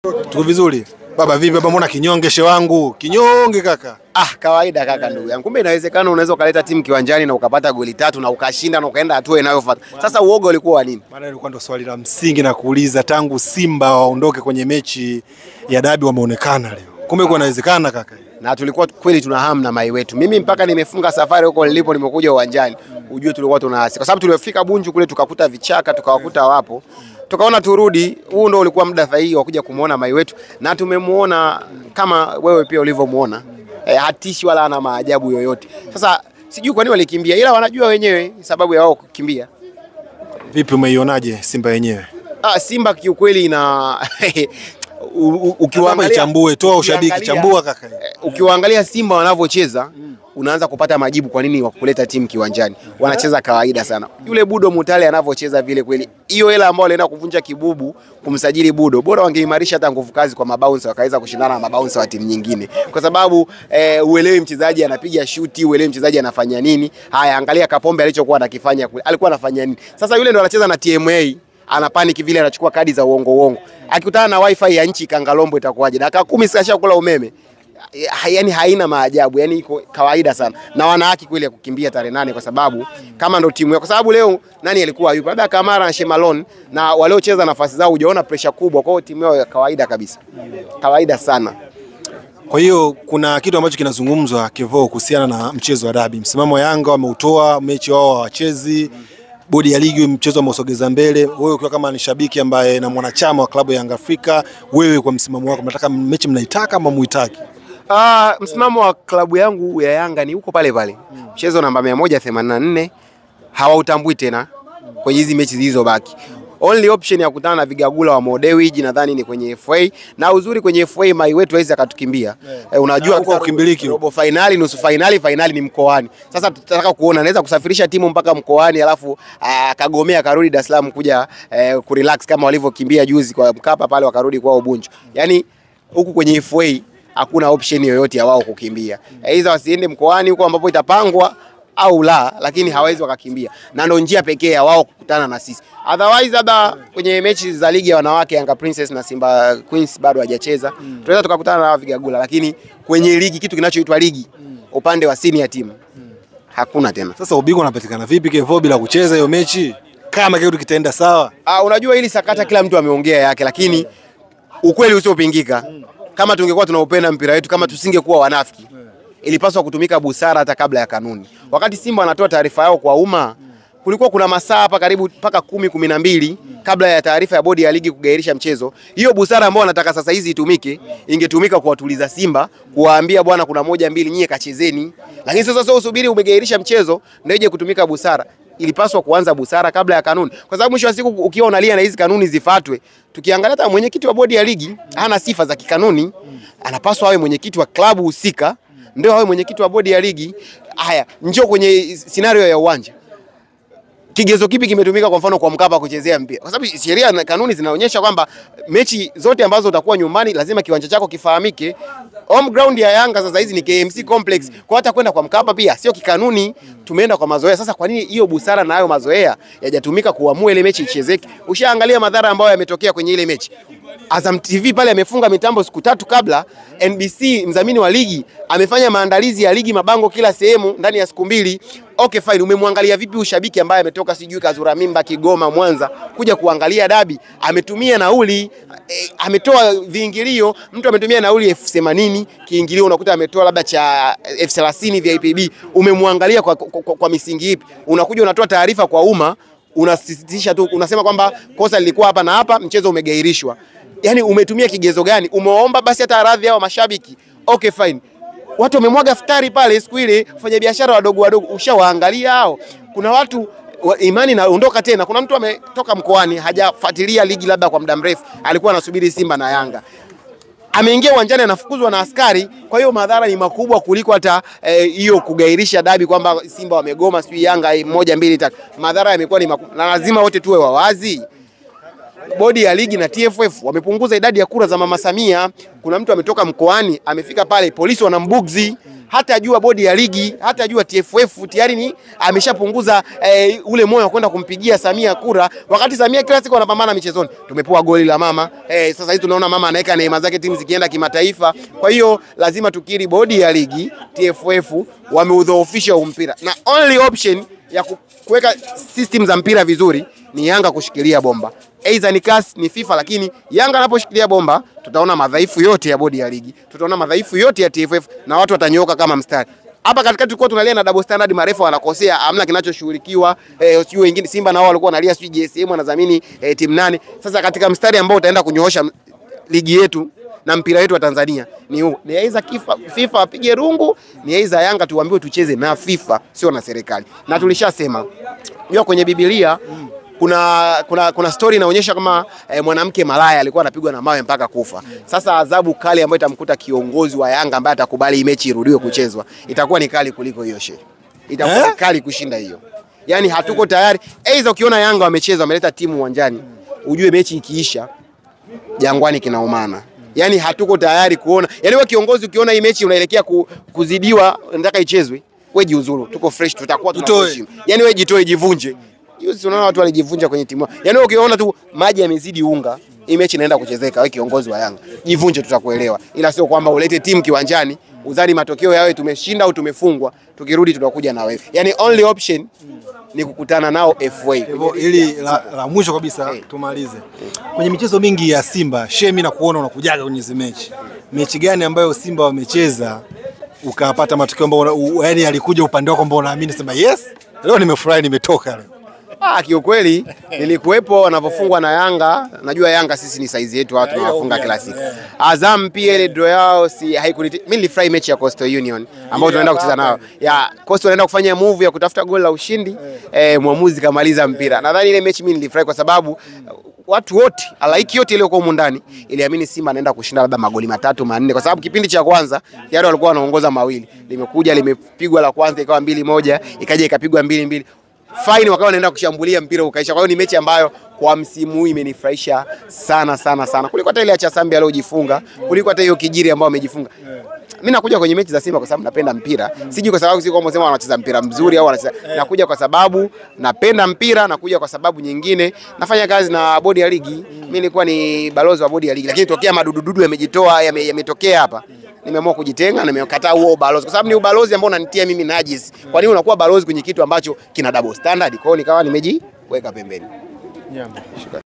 Tuko vizuri. Baba vipi baba, mbona kinyongeshe wangu? Kinyonge kaka. Kawaida kaka ndugu yangu. Kumbe inawezekana unaweza kuleta timu kiwanjani na ukapata goli 3 na ukashinda na ukaenda hatua inayofuata. Sasa uoga ulikuwa wa nini? Maana ilikuwa ndo swali la msingi na kuuliza tangu Simba waondoke kwenye mechi ya dabi wameonekana leo. Kumbe kwa inawezekana kaka. Na tulikuwa kweli tuna hamu na mai wetu. Mimi mpaka nimefunga safari huko nilipo nimekuja uwanjani. Ujue tulikuwa tunaasi. Kwa sababu tulifika Bunju kule tukakuta vichaka, tukawakuta wapo. Tukaona turudi, huu ndo ulikuwa muda sahihi wa kuja kumuona mai wetu na tumemuona kama wewe pia ulivyomuona. Hatishi wala ana maajabu yoyote. Sasa sijui kwa nini walikimbia, ila wanajua wenyewe sababu ya wao kukimbia. Vipi umeionaje Simba yenyewe? Simba kiukweli ina ukiwaangalia chambue, toa ushabiki, chambua kaka. Ukiwaangalia Simba wanavyocheza unaanza kupata majibu kwa nini wakuleta timu kiwanjani. Wanacheza kawaida sana. Yule Budo Mutale anavyocheza vile kweli. Hiyo hela ambayo alienda kuvunja kibubu kumsajili Budo, bora wangeimarisha hata nguvu kazi kwa mabounce wakaweza kushindana na mabounce wa timu nyingine. Kwa sababu uelewi mchezaji anapiga shuti, uelewi mchezaji anafanya nini. Haya, angalia Kapombe alichokuwa anakifanya kule. Alikuwa anafanya nini? Sasa yule ndo anacheza na TMA. Ana panic vile, anachukua kadi za uongo. Akikutana na wifi ya nchi Kangalombo itakuwaje? Dakika 10 sikasha kula umeme. Yaani haina maajabu, yani iko kawaida sana. Na wana haki kweli ya kukimbia tarehe 8 kwa sababu kama ndo timu yao. Kwa sababu leo nani alikuwa yupo? Labda Kamara na Shemalon na waliocheza nafasi zao hujaona pressure kubwa. Kwa hiyo timu yao kawaida kabisa. Kawaida sana. Kwa hiyo kuna kitu ambacho kinazungumzwa Kevo kuhusiana na mchezo wa dabi. Msimamo wa Yanga wameutoa, mechi wao hawachezi. Bodi ya ligi mchezo umeusogeza mbele. Wewe ukiwa kama ni shabiki ambaye na mwanachama wa klabu ya Yanga Afrika, wewe kwa msimamo wako mnataka mechi mnaitaka ama muitaki? Msimamo wa klabu yangu ya Yanga ni huko pale pale. Mchezo namba 184 hawautambui tena kwenye hizi mechi zilizobaki. Only option ya kukutana na vigagula wa Modewiji nadhani ni kwenye FA, na uzuri kwenye FA mai wetu haizi akatukimbia. Unajua kwa ukimbiliki robo finali, nusu finali, finali ni mkoani. Sasa tutataka kuona anaweza kusafirisha timu mpaka mkoani alafu akagomea karudi Dar es Salaam kuja kurelax kama walivyokimbia juzi kwa Mkapa pale wakarudi kwao Bunju. Yaani huku kwenye FA hakuna option yoyote ya wao kukimbia. Aidha wasiende mkoani huko ambapo itapangwa au la, lakini hawezi wakakimbia. Na ndio njia pekee ya wao kukutana na sisi. Otherwise hata kwenye mechi za ligi ya wanawake Yanga Princess na Simba Queens bado hajacheza. Tunaweza tukakutana na vigagula, lakini kwenye ligi kitu kinachoitwa ligi upande wa senior team hakuna tena. Sasa ubingwa unapatikana vipi Kevo bila kucheza hiyo mechi? Kama kitu kitaenda sawa. Unajua hili sakata kila mtu ameongea yake, lakini ukweli usiopingika. Kama tungekuwa tunaupenda mpira wetu, kama tusingekuwa wanafiki, ilipaswa kutumika busara hata kabla ya kanuni. Wakati Simba wanatoa taarifa yao kwa umma, kulikuwa kuna masaa hapa karibu mpaka 10-12 kabla ya taarifa ya bodi ya ligi kugairisha mchezo. Hiyo busara ambayo wanataka sasa hizi itumike, ingetumika kuwatuliza Simba, kuwaambia bwana kuna 1-2 nyie kachezeni. Lakini sasa usubiri umegairisha mchezo ndio ije kutumika busara. Ilipaswa kuanza busara kabla ya kanuni. Kwa sababu mwisho wa siku ukiwa unalia na hizi kanuni zifuatwe, tukiangalia hata mwenyekiti wa bodi ya ligi hana sifa za kikanuni, anapaswa awe mwenyekiti wa klabu husika, ndio awe mwenyekiti wa bodi ya ligi. Haya, njoo kwenye scenario ya uwanja. Kigezo kipi kimetumika kwa mfano kwa Mkapa kuchezea mpira? Kwa sababu sheria na kanuni zinaonyesha kwamba mechi zote ambazo utakuwa nyumbani lazima kiwanja chako kifahamike. Home ground ya Yanga sasa hizi ni KMC Complex. Kwa hata kwenda kwa Mkapa pia sio kikanuni, tumeenda kwa mazoea. Sasa kwa nini hiyo busara na hayo mazoea yajatumika kuamua ile mechi ichezeke? Ushaangalia madhara ambayo yametokea kwenye ile mechi. Azam TV pale amefunga mitambo siku 3 kabla. NBC mdhamini wa ligi amefanya maandalizi ya ligi, mabango kila sehemu ndani ya siku 2. Okay fine, umemwangalia vipi ushabiki ambaye ametoka sijui Kazura Mimba, Kigoma, Mwanza kuja kuangalia dabi? Ametumia nauli, ametoa viingilio, mtu ametumia nauli 80,000 kiingilio, unakuta ametoa labda cha 30,000 VIP. Umemwangalia kwa misingi ipi? Unakuja unatoa taarifa kwa umma, unasisitisha tu, unasema kwamba kosa lilikuwa hapa na hapa, mchezo umegairishwa. Yaani umetumia kigezo gani? Umeomba basi hata radhi yao mashabiki. Okay fine. Watu wamemwaga futari pale siku ile, fanya biashara wadogo, ushawaangalia hao. Kuna watu imani naondoka tena. Kuna mtu ametoka mkoani hajafuatilia ligi labda kwa muda mrefu, alikuwa anasubiri Simba na Yanga. Ameingia uwanjani anafukuzwa na askari. Kwa hiyo madhara ni makubwa kuliko hata hiyo kugairisha dabi kwamba Simba wamegoma sio Yanga 1 2 3. Madhara yamekuwa ni makubwa na lazima wote tuwe wawazi. Bodi ya ligi na TFF wamepunguza idadi ya kura za Mama Samia. Kuna mtu ametoka mkoani, amefika pale, polisi wanambugzi. hata jua bodi ya ligi, hata jua TFF tayari ni ameshapunguza ule moyo kwenda kumpigia Samia kura, wakati Samia kila siku anapambana michezoni. Tumepewa goli la mama. Sasa hivi tunaona mama anaweka neema zake timu zikienda kimataifa. Kwa hiyo lazima tukiri bodi ya ligi, TFF wameudhoofisha mpira. Na only option ya kuweka system za mpira vizuri ni Yanga kushikilia bomba. Aidha ni CAS ni FIFA, lakini Yanga anaposhikilia bomba tutaona madhaifu yote ya bodi ya ligi, tutaona madhaifu yote ya TFF na watu watanyoka kama mstari. Hapa katikati tulikuwa tunalia na double standard, marefa wanakosea, hamna kinachoshughulikiwa. Sio wengine Simba na wao walikuwa wanalia sio GSM anadhamini timu 8. Sasa katika mstari ambao utaenda kunyoosha ligi yetu na mpira wetu wa Tanzania ni huu. Ni aidha FIFA apige rungu, ni aidha Yanga tuambiwe tucheze na FIFA sio na serikali. Na tulishasema hiyo kwenye Biblia kuna story inaonyesha kama mwanamke malaya alikuwa anapigwa na mawe mpaka kufa. Sasa adhabu kali ambayo itamkuta kiongozi wa Yanga ambaye atakubali mechi irudiwe kuchezwa itakuwa ni kali kuliko hiyo shehe. Itakuwa kali kushinda hiyo. Yaani hatuko tayari. Aidha ukiona Yanga wamecheza wameleta timu uwanjani, ujue mechi ikiisha Jangwani kinaumana. Yaani hatuko tayari kuona. Yaani wewe kiongozi ukiona hii mechi unaelekea kuzidiwa nataka ichezwe, wewe jiuzuru. Tuko fresh, tutakuwa tunaheshimu. Yaani wewe jitoe, jivunje. Juzi unaona watu walijivunja kwenye timu. Yaani ukiona tu maji yamezidi unga, hii mechi inaenda kuchezeka, wewe kiongozi wa Yanga, jivunje, tutakuelewa. Ila sio kwamba ulete timu kiwanjani, udhani matokeo yawe tumeshinda au tumefungwa, tukirudi tutakuja na wewe. Yaani only option ni kukutana nao FA. Ili la mwisho kabisa tumalize. Kwenye michezo mingi ya Simba, mimi nakuona unakujaga kwenye hizo mechi. Mechi gani ambayo Simba wamecheza ukapata matokeo ambayo yani alikuja upande wako ambao unaamini sema yes, leo nimefurahi nimetoka leo? Kiukweli nilikuwepo wanapofungwa na Yanga. Najua Yanga sisi ni size yetu, watu tunawafunga kila siku. Azam pia ile draw yao mimi nilifurahi mechi ya Coastal Union ambao tunaenda kucheza nao. Coastal wanaenda kufanya move ya kutafuta goli la ushindi, muamuzi kamaliza mpira. Nadhani ile mechi mimi nilifurahi kwa sababu watu wote alaiki yote ile huko ndani iliamini Simba anaenda kushinda labda magoli 3 4, kwa sababu kipindi cha kwanza tayari walikuwa wanaongoza mawili. Limekuja limepigwa la kwanza ikawa 2-1, ikaja ikapigwa 2-2. Fine wakawa wanaenda kushambulia mpira ukaisha. Kwa hiyo ni mechi ambayo kwa msimu huu imenifurahisha sana sana sana. Kuliko hata ile ya Chasambi aliyojifunga, kuliko hata hiyo Kijiri ambao amejifunga. Mimi nakuja kwenye mechi za Simba kwa sababu napenda mpira. Siji kwa sababu siko kama wanacheza mpira mzuri au wanacheza. Nakuja kwa sababu napenda mpira, nakuja kwa sababu nyingine nafanya kazi na bodi ya ligi. Mimi nilikuwa ni balozi wa bodi ya ligi, lakini tokea madududu yamejitoa yametokea hapa, nimeamua kujitenga na nimekataa huo balozi kwa sababu ni ubalozi ambao unanitia mimi najis. Kwa nini unakuwa balozi kwenye kitu ambacho kina double standard? Kwa hiyo nikawa nimejiweka pembeni.